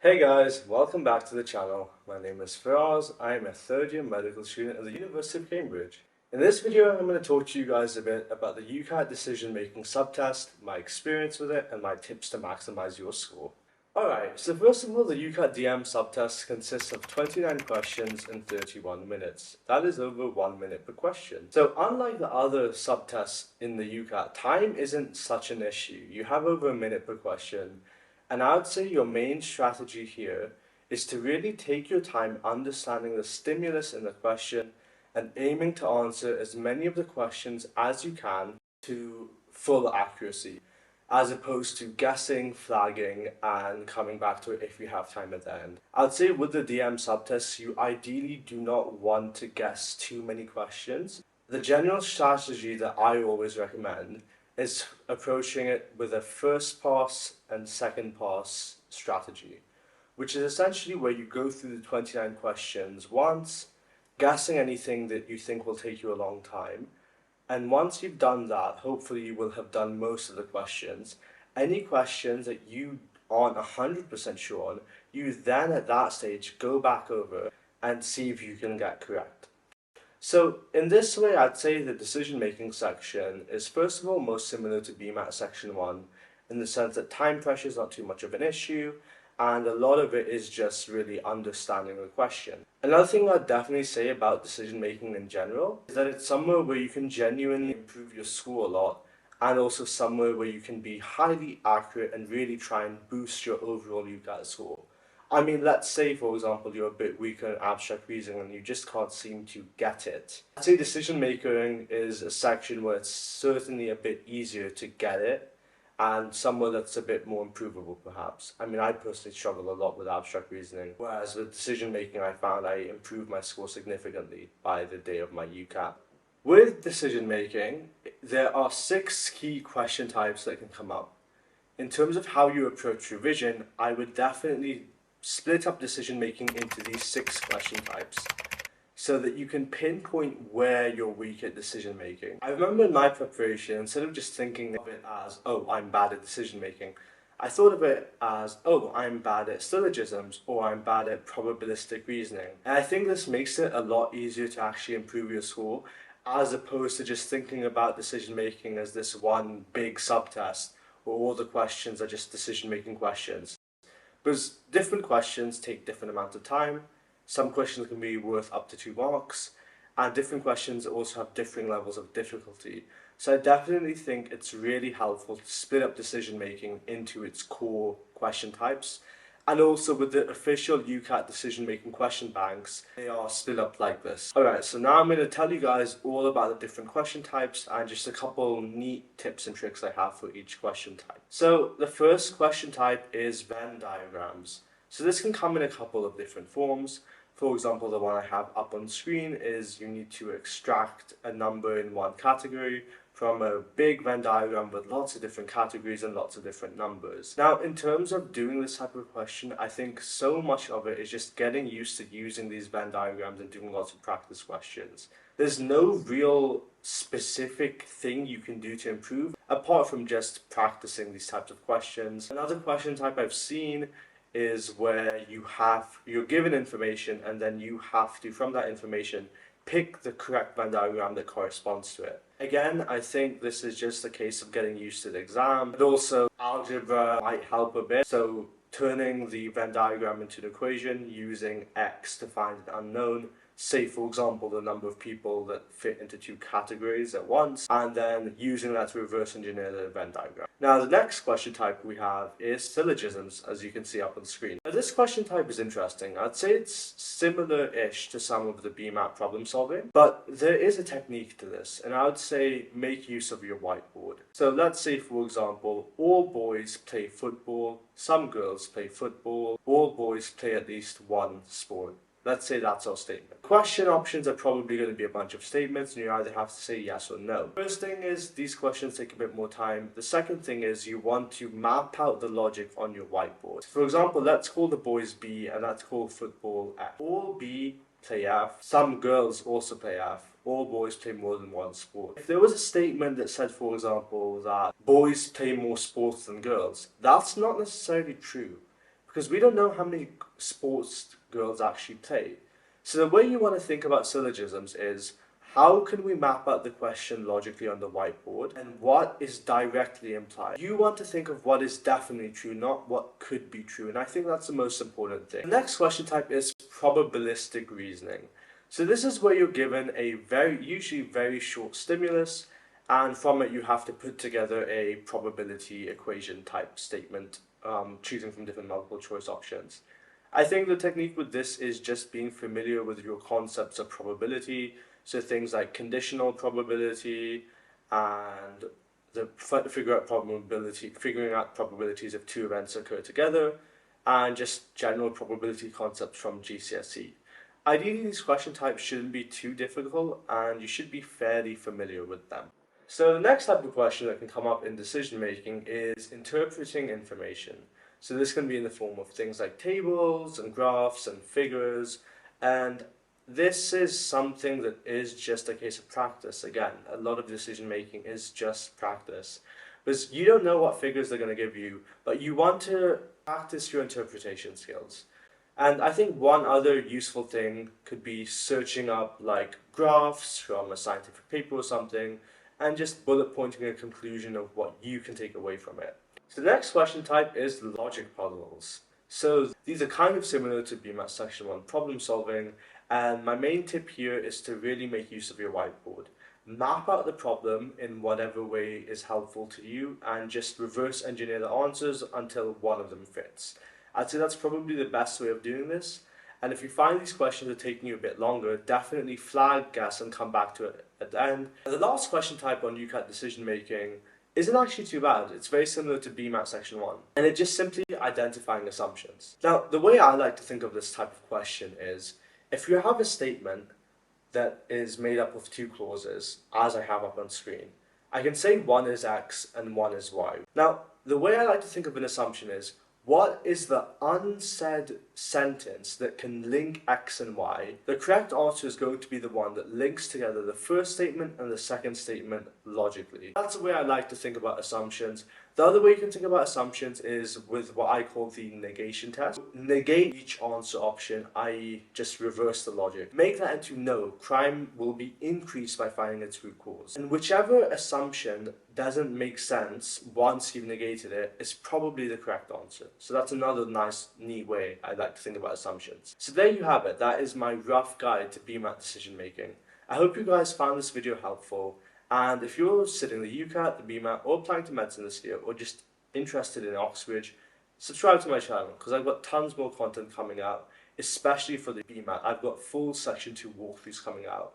Hey guys, welcome back to the channel. My name is Firaz. I am a third year medical student at the University of Cambridge. In this video, I'm going to talk to you guys a bit about the UCAT decision making subtest, my experience with it, and my tips to maximize your score. Alright, so first of all, the UCAT DM subtest consists of 29 questions in 31 minutes. That is over 1 minute per question. So unlike the other subtests in the UCAT, time isn't such an issue. You have over a minute per question. And I would say your main strategy here is to really take your time understanding the stimulus in the question and aiming to answer as many of the questions as you can to full accuracy, as opposed to guessing, flagging, and coming back to it if you have time at the end. I'd say with the DM subtests, you ideally do not want to guess too many questions. The general strategy that I always recommend is approaching it with a first pass and second pass strategy, which is essentially where you go through the 29 questions once, guessing anything that you think will take you a long time. And once you've done that, hopefully you will have done most of the questions. Any questions that you aren't 100% sure on, you then at that stage go back over and see if you can get correct. So in this way, I'd say the decision-making section is first of all most similar to BMAT section 1 in the sense that time pressure is not too much of an issue and a lot of it is just really understanding the question. Another thing I'd definitely say about decision-making in general is that it's somewhere where you can genuinely improve your score a lot and also somewhere where you can be highly accurate and really try and boost your overall UCAT score. I mean, let's say, for example, you're a bit weaker in abstract reasoning and you just can't seem to get it. I'd say decision making is a section where it's certainly a bit easier to get it and somewhere that's a bit more improvable, perhaps. I mean, I personally struggle a lot with abstract reasoning, whereas with decision making, I found I improved my score significantly by the day of my UCAT. With decision making, there are 6 key question types that can come up. In terms of how you approach revision, I would definitely split up decision making into these 6 question types so that you can pinpoint where you're weak at decision making. I remember in my preparation, instead of just thinking of it as, oh, I'm bad at decision making, I thought of it as, oh, I'm bad at syllogisms or I'm bad at probabilistic reasoning. And I think this makes it a lot easier to actually improve your score as opposed to just thinking about decision making as this one big subtest where all the questions are just decision making questions. Because different questions take different amounts of time, some questions can be worth up to 2 marks, and different questions also have differing levels of difficulty. So I definitely think it's really helpful to split up decision making into its core question types. And also with the official UCAT decision making question banks, they are split up like this. Alright, so now I'm going to tell you guys all about the different question types and just a couple neat tips and tricks I have for each question type. So the first question type is Venn diagrams. So this can come in a couple of different forms. For example, the one I have up on screen is you need to extract a number in one category from a big Venn diagram with lots of different categories and lots of different numbers. Now, in terms of doing this type of question, I think so much of it is just getting used to using these Venn diagrams and doing lots of practice questions. There's no real specific thing you can do to improve apart from just practicing these types of questions. Another question type I've seen is where you're given information and then you have to, from that information, pick the correct Venn diagram that corresponds to it. Again, I think this is just a case of getting used to the exam, but also algebra might help a bit. So turning the Venn diagram into an equation using x to find an unknown, say for example the number of people that fit into 2 categories at once, and then using that to reverse engineer the Venn diagram. Now the next question type we have is syllogisms, as you can see up on the screen. Now this question type is interesting. I'd say it's similar-ish to some of the BMAT problem solving, but there is a technique to this, and I would say make use of your whiteboard. So let's say for example, all boys play football, some girls play football, all boys play at least one sport. Let's say that's our statement. Question options are probably going to be a bunch of statements and you either have to say yes or no. First thing is these questions take a bit more time. The second thing is you want to map out the logic on your whiteboard. For example, let's call the boys B and let's call football F. All B play F. Some girls also play F. All boys play more than one sport. If there was a statement that said, for example, that boys play more sports than girls, that's not necessarily true. because we don't know how many sports girls actually play. So the way you want to think about syllogisms is, how can we map out the question logically on the whiteboard and what is directly implied? You want to think of what is definitely true, not what could be true, and I think that's the most important thing. The next question type is probabilistic reasoning. So this is where you're given a usually very short stimulus, and from it you have to put together a probability equation type statement, choosing from different multiple choice options. I think the technique with this is just being familiar with your concepts of probability, so things like conditional probability and figuring out probabilities if two events occur together, and just general probability concepts from GCSE. Ideally, these question types shouldn't be too difficult, and you should be fairly familiar with them. So the next type of question that can come up in decision making is interpreting information. So this can be in the form of things like tables and graphs and figures, and this is something that is just a case of practice. Again, a lot of decision making is just practice. Because you don't know what figures they're going to give you, but you want to practice your interpretation skills. And I think one other useful thing could be searching up like graphs from a scientific paper or something, and just bullet pointing a conclusion of what you can take away from it. So the next question type is logic puzzles. So these are kind of similar to BMAT Section 1 problem solving, and my main tip here is to really make use of your whiteboard. Map out the problem in whatever way is helpful to you, and just reverse engineer the answers until one of them fits. I'd say that's probably the best way of doing this, and if you find these questions are taking you a bit longer, definitely flag guess and come back to it at the end. And the last question type on UCAT decision making isn't actually too bad. It's very similar to BMAT Section 1, and it's just simply identifying assumptions. Now, the way I like to think of this type of question is, if you have a statement that is made up of two clauses, as I have up on screen, I can say one is X and one is Y. Now, the way I like to think of an assumption is, what is the unsaid sentence that can link X and Y? The correct answer is going to be the one that links together the first statement and the second statement logically. That's the way I like to think about assumptions. The other way you can think about assumptions is with what I call the negation test. Negate each answer option, i.e. just reverse the logic. Make that into no, crime will be increased by finding its root cause. And whichever assumption doesn't make sense once you've negated it is probably the correct answer. So that's another nice, neat way I like to think about assumptions. So there you have it. That is my rough guide to BMAT decision making. I hope you guys found this video helpful. And if you're sitting the UCAT, the BMAT, or applying to medicine this year, or just interested in Oxbridge, subscribe to my channel, because I've got tons more content coming out, especially for the BMAT. I've got full Section 2 walkthroughs coming out.